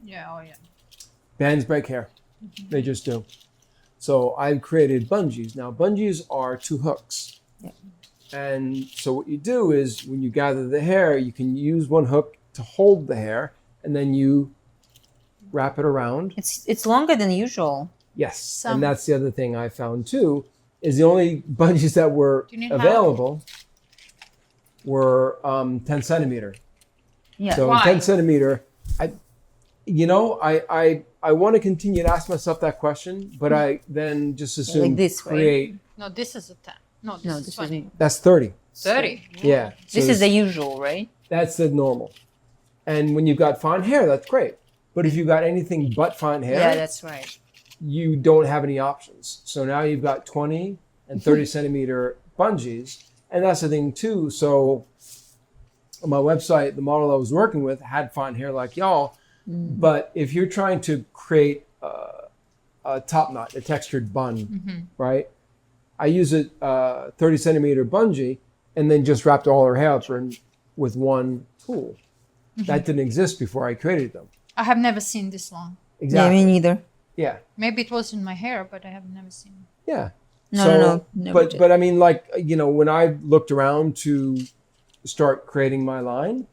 Yeah, oh yeah. Bands break hair. They just do. So I've created bungees. Now bungees are 2 hooks. Yeah. And so what you do is when you gather the hair, you can use one hook to hold the hair and then you wrap it around. It's longer than usual. Yes. And that's the other thing I found too, is the only bungees that were Do you need help? available were 10 centimeter. Yeah. So Why? 10 centimeter, I want to continue to ask myself that question, but I then just assume Like this way. create, No, this is a 10. No, this No, is this 20. is that's 30. 30. Yeah. this So is the usual, right? that's the normal. And when you've got fine hair, that's great. But if you've got anything but fine hair, Yeah, that's right. you don't have any options. So now you've got 20 and 30 centimeter bungees. And that's the thing too. So on my website, the model I was working with had fine hair like y'all. But if you're trying to create a top knot, a textured bun, right? I use a 30 centimeter bungee and then just wrapped all her hair up with one tool. That didn't exist before I created them. I have never seen this long. Exactly. Yeah, me neither. Yeah. Maybe it was in my hair, but I have never seen it. Yeah. No. Never did. But I mean, like, when I looked around to start creating my line,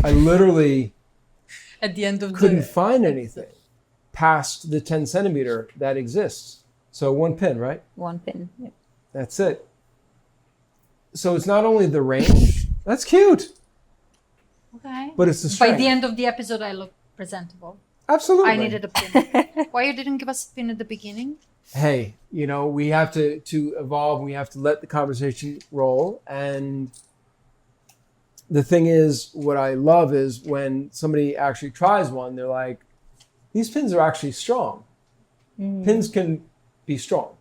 I literally At the end of couldn't find anything past the 10 centimeter that exists. So one pin, right? One pin. Yeah. That's it. So it's not only the range. That's cute. Okay. But it's the By strength. the end of the episode, I look presentable. Absolutely. I needed a pin. Why you didn't give us a pin at the beginning? Hey, we have to evolve. We have to let the conversation roll. And the thing is, what I love is when somebody actually tries one, they're like, these pins are actually strong. Pins can be strong.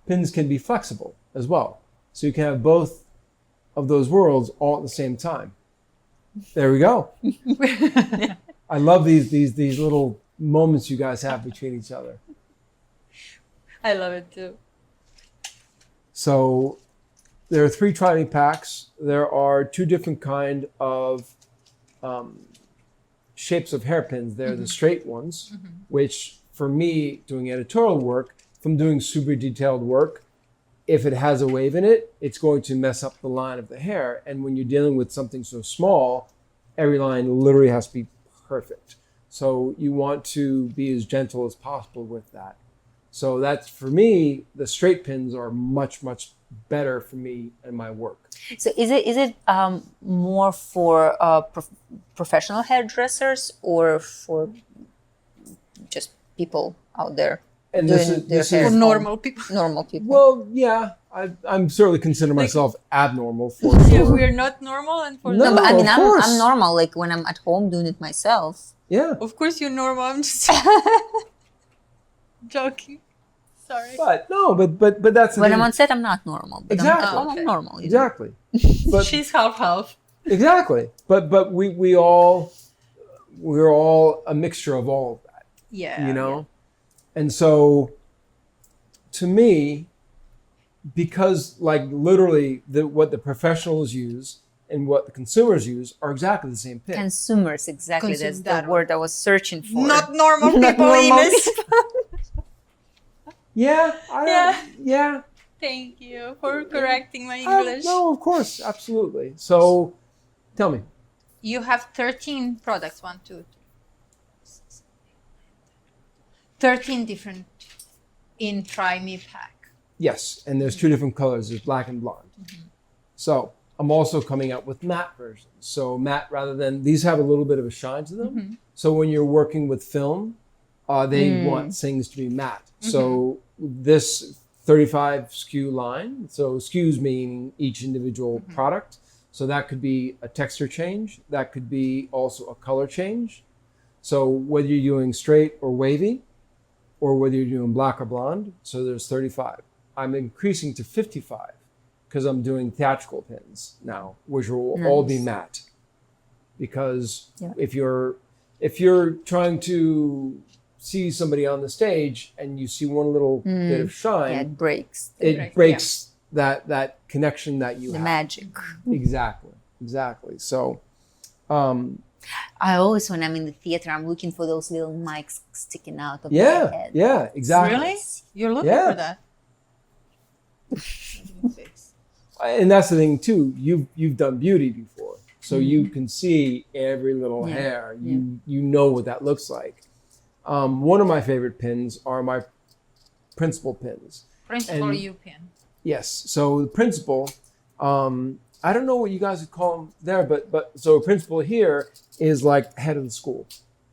Pins can be flexible as well. So you can have both of those worlds all at the same time. There we go. I love these little moments you guys have between each other. I love it too. So there are 3 try me packs. There are 2 different kind of shapes of hairpins. They're the straight ones, which for me, doing editorial work, if I'm doing super detailed work, if it has a wave in it, it's going to mess up the line of the hair. And when you're dealing with something so small, every line literally has to be perfect. So you want to be as gentle as possible with that. So that's, for me, the straight pins are much, much better for me and my work. So is it more for professional hairdressers or for just people out there And doing this their hair? is For normal people. Normal people. well, yeah, I'm certainly consider myself abnormal for Yeah, sure. we're not normal, and for No. No, but I mean, of course. I'm normal. Like when I'm at home doing it myself. Yeah, of course you're normal. I'm just joking. Sorry. but that's the When thing. I'm on set, I'm not normal. But Exactly. I'm at home, Okay. I'm normal. you know. Exactly. But She's half. exactly. But we're all a mixture of all of that. Yeah. And so to me, because like literally what the professionals use and what the consumers use are exactly the same pin. Consumers, exactly. Consume That's that the word I was searching for. Not normal Not people, normal Ines. Yeah. Thank you for correcting my Oh, English. no, of course, absolutely. So tell me. You have 13 products. 1, 2, 3, 4, 6, 7, 8, 9, 10. 13 different in Try Me pack. Yes, and there's 2 different colors. There's black and blonde. So I'm also coming out with matte versions. So matte rather than, these have a little bit of a shine to them. So when you're working with film, they want things to be matte. So this 35 SKU line, so SKUs meaning each individual product. So that could be a texture change. That could be also a color change. So whether you're doing straight or wavy, or whether you're doing black or blonde, so there's 35. I'm increasing to 55 because I'm doing theatrical pins now, which will all be matte. Because if you're trying to see somebody on the stage and you see one little bit of shine, Yeah, it breaks it breaks that connection that you the have. magic. Exactly. So, I always, when I'm in the theater, I'm looking for those little mics sticking out of my yeah, head. yeah, exactly. Really? You're looking Yeah. for that? And that's the thing too. You've done beauty before, so you can see every little hair. You know what that looks like. One of my favorite pins are my principal pins. Principal And- U pin. Yes. So the principal, I don't know what you guys would call them there, but so a principal here is like head of the school.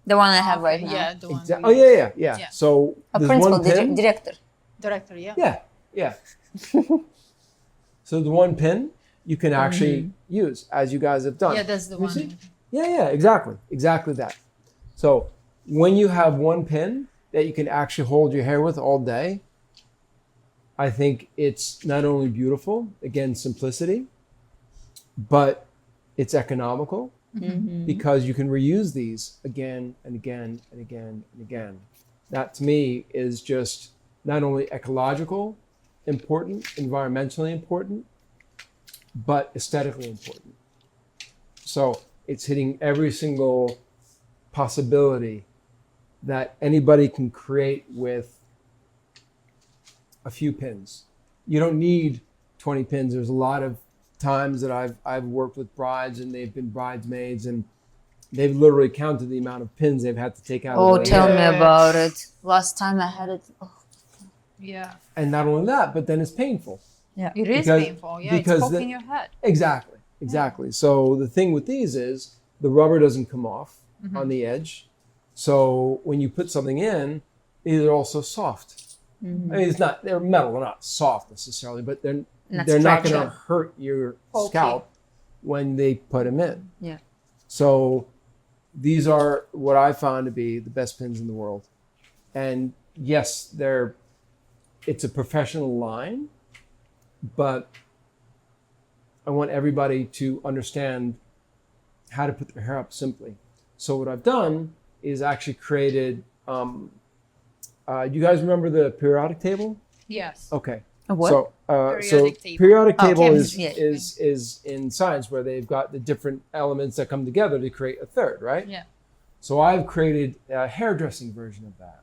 The one I have right now. Yeah, the one. Oh yeah. Yeah. So A there's principal, one pin. director. Director, yeah. Yeah. So the one pin you can actually use, as you guys have done. Yeah, that's the You see? one. Yeah, exactly that. So when you have one pin that you can actually hold your hair with all day, I think it's not only beautiful, again, simplicity, but it's economical because you can reuse these again and again and again and again. That to me is just not only ecological important, environmentally important, but aesthetically important. So it's hitting every single possibility that anybody can create with a few pins. You don't need 20 pins. There's a lot of times that I've worked with brides and they've been bridesmaids and they've literally counted the amount of pins they've had to take out. Oh, of the tell hair. me about it. Last time I had it. Oh, Yeah. And not only that, but then it's painful Yeah. It is Because- painful. Yeah, because it's poking your head. Exactly. So the thing with these is the rubber doesn't come off on the edge. So when you put something in, they're also soft. I mean, they're metal, they're not soft necessarily, but they're not going to stretchy. hurt your Okay. scalp when they put them in. Yeah. So these are what I found to be the best pins in the world. And yes, it's a professional line, but I want everybody to understand how to put their hair up simply. So what I've done is actually created, you guys remember the periodic table? Yes. Okay. A what? So, Periodic table. periodic Oh, table chemistry, yeah. is in science where they've got the different elements that come together to create a third, right? Yeah. So I've created a hairdressing version of that.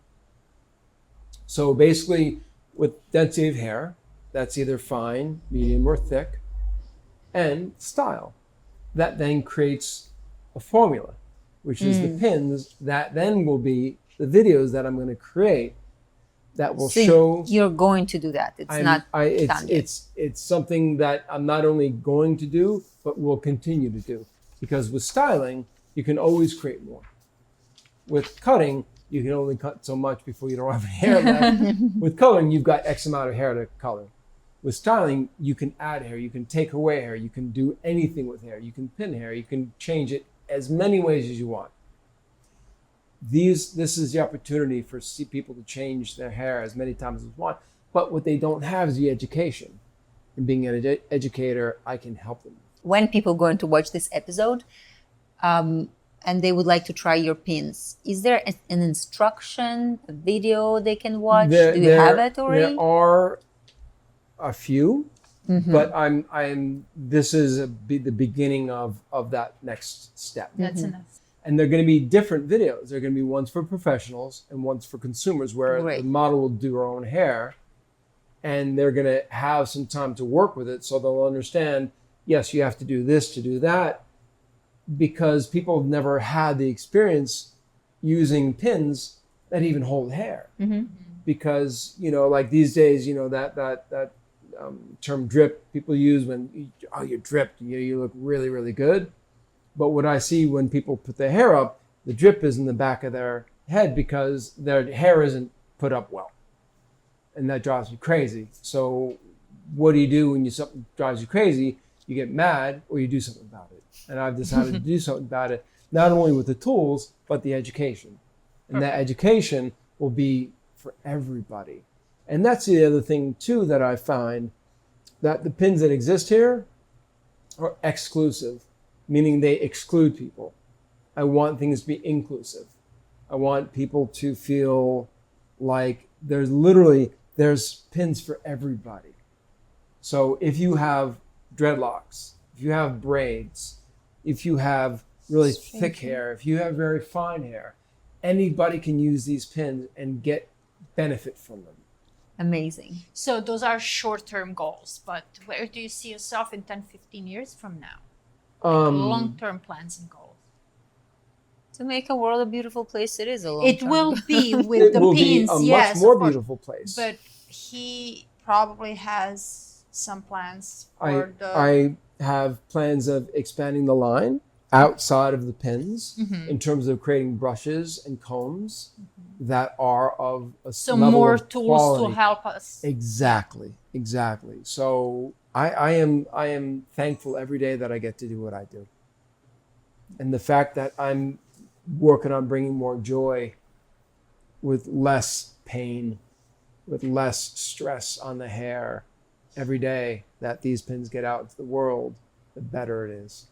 So basically, with density of hair, that's either fine, medium, or thick, and style. That then creates a formula, which is the pins that then will be the videos that I'm going to create that will So show. you're going to do that. It's not done yet. It's something that I'm not only going to do, but will continue to do. Because with styling, you can always create more. With cutting, you can only cut so much before you don't have hair left. With coloring, you've got X amount of hair to color. With styling, you can add hair, you can take away hair, you can do anything with hair, you can pin hair, you can change it as many ways as you want. This is the opportunity for people to change their hair as many times as they want. But what they don't have is the education. And being an educator, I can help them. When people going to watch this episode, and they would like to try your pins, is there an instruction, a video they can watch? Do you have it already? There are a few, but this is the beginning of that next step. That's enough. And they're going to be different videos. They're going to be ones for professionals and ones for consumers where Great. the model will do her own hair and they're going to have some time to work with it so they'll understand, yes, you have to do this to do that, because people have never had the experience using pins that even hold hair. Because, like these days, that term drip people use when, you're dripped, you look really, really good. But what I see when people put their hair up, the drip is in the back of their head because their hair isn't put up well. And that drives me crazy. So what do you do when something drives you crazy? You get mad or you do something about it. And I've decided to do something about it, not only with the tools, but the education. And that education will be for everybody. And that's the other thing too that I find, that the pins that exist here are exclusive, meaning they exclude people. I want things to be inclusive. I want people to feel like there's pins for everybody. So if you have dreadlocks, if you have braids, if you have really thick hair, if you have very fine hair, anybody can use these pins and get benefit from them. Amazing. So those are short-term goals, but where do you see yourself in 10, 15 years from now? Long-term plans and goals. To make a world a beautiful place, it is a long It time. will be with It the will pins, be a yes, much more of course. beautiful place. But he probably has some plans for I have plans of expanding the line outside of the pins in terms of creating brushes and combs that are of a so level more of tools quality. to help us. Exactly. So I am thankful every day that I get to do what I do. And the fact that I'm working on bringing more joy with less pain, with less stress on the hair every day that these pins get out into the world, the better it is.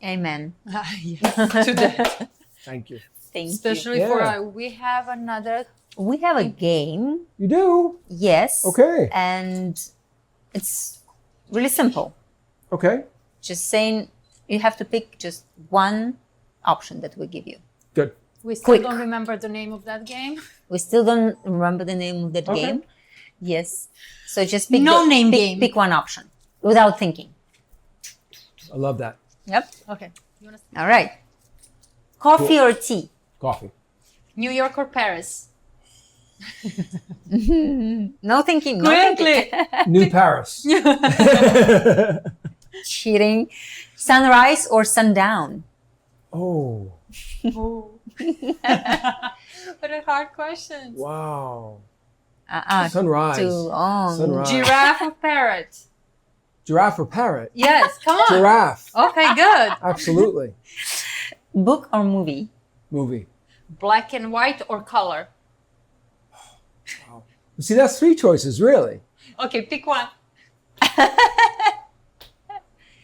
Amen. Yes, to that. Thank you. Thank Especially Yeah. for we have another. you. We have a game. You do? Yes. Okay. And it's really simple. Okay. Just saying you have to pick just one option that we give you. Good. We still Quick. don't remember the name of that game. We still don't remember the name of that Okay. game. Yes. So just pick No-name game. Pick one option without thinking. I love that. Yep. Okay. You wanna All right. Coffee or tea? Coffee. New York or Paris? No thinking. No Quickly. thinking. New Paris. Cheating. Sunrise or sundown? Oh, Oh. What a hard question. wow. Sunrise. Sunrise. Sunrise. Giraffe or parrot? Giraffe or parrot? Yes, come on. Giraffe. Okay, good. Absolutely. Book or movie? Movie. Black and white or color? Wow. See, that's 3 choices, really. Okay, pick one.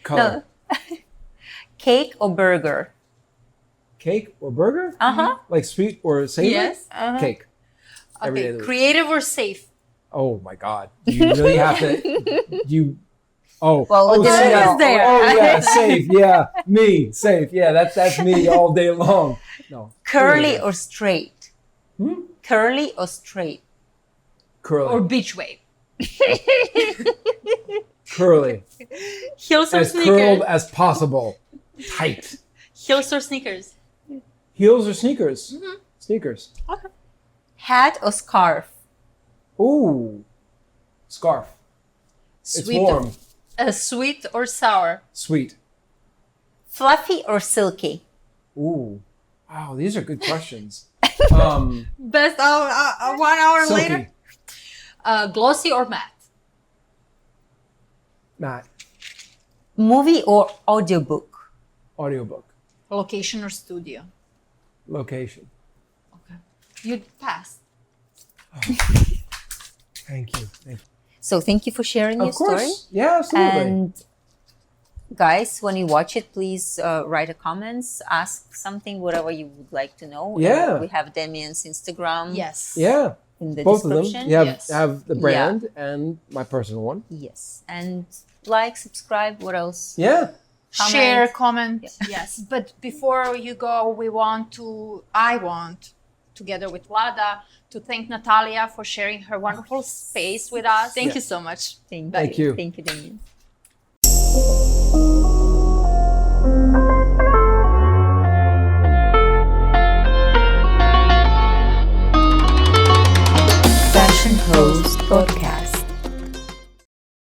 Color. Cake or burger? Cake or burger? Uh-huh. Like sweet or savory? Yes. Cake. Every day Okay, of the week. creative or safe? Oh my God. You really have to. Oh. Well, oh, what did safe. you know? there. Oh yeah, safe. Yeah, me, safe. Yeah, that's me all day long. No. Curly or straight? Hmm? Curly or straight? Curly. Or beach wave? Curly. Heels or As sneakers? curled as possible. Tight. Heels or sneakers? Heels or sneakers? Sneakers. Hat or scarf? Ooh. Scarf. It's Sweet warm. Sweet or sour? Sweet. Fluffy or silky? Ooh. Wow, these are good questions. Best hour, 1 hour Silky. later? Glossy or matte? Matte. Movie or audiobook? Audiobook. Location or studio? Location. Okay. You passed. Thank you. Thank you. So thank you for sharing your Of course. story. Yeah, absolutely. And guys, when you watch it, please write a comments, ask something, whatever you would like to know. Yeah. We have Damian's Instagram Yes. Yeah. in the Both of them. description. You Yes. have the brand and my personal one. Yes. And like, subscribe, what else? Yeah. Share, comment. Yes. But before you go, I want, together with Vlada, to thank Natalia for sharing her wonderful space with us. Thank you so much. Thank Thank you. Thank you, Damian.